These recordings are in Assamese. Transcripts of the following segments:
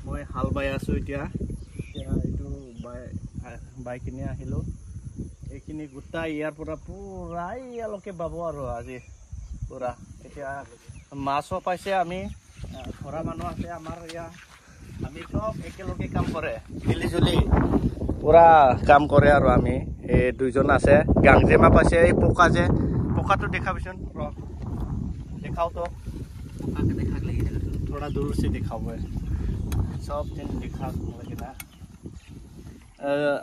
মই হাল বাই আছোঁ এতিয়া এইটো বাই কিনে আহিলোঁ এইখিনি গোটাই ইয়াৰ পৰা পুৰা ইয়ালৈকে বাব আৰু আজি পুৰা এতিয়া মাছো পাইছে আমি ধৰা মানুহ আছে আমাৰ ইয়াত আমি সব একেলগে কাম কৰে মিলি জুলি পুৰা কাম কৰে আৰু আমি এই দুইজন আছে গাংজেমা পাইছে এই পোকা যে পোকাটো দেখাবিচোন দেখাও তো পোকাকে দেখাক লাগি थोड़ा दूर से दिखाओ सब दिन दिखा लगे ना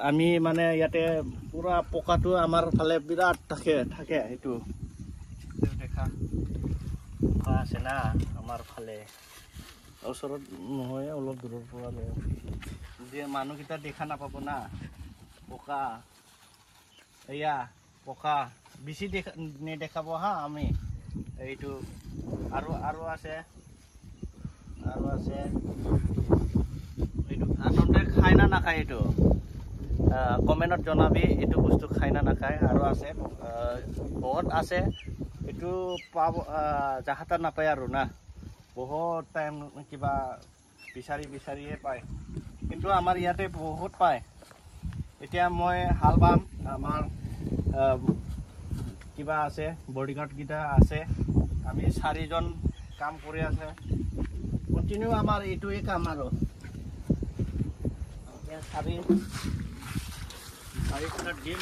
आमी माने याते पूरा पोकाটো আমাৰ ফালে বিৰাট থাকে এটো দেখা পোকা আছে না আমাৰ ফালে ওচৰত নহয় অলপ দূৰৰ পৰা যে মানুহকিটা দেখা নাপাব না পোকা এয়া পোকা বেছি নেদেখাব হা আমি এইটো আৰু আছে এইটো আনন্দে খাই না নাখায় এইটো কমেন্টত জনাবি এইটো বস্তু খাই না নাখায় আৰু আছে বহুত আছে এইটো পাব জাহাতা নাপায় আৰু না বহুত টাইম কিবা বিচাৰিয়ে পায় কিন্তু আমাৰ ইয়াতে বহুত পায় এতিয়া মই হাল বাম আমাৰ কিবা আছে বডিগাৰ্ড গিটা আছে আমি 4 জন কাম কৰি আছে কন্টিনিউ আমাৰ এইটোৱে কাম আৰু এতিয়া চাৰি দিম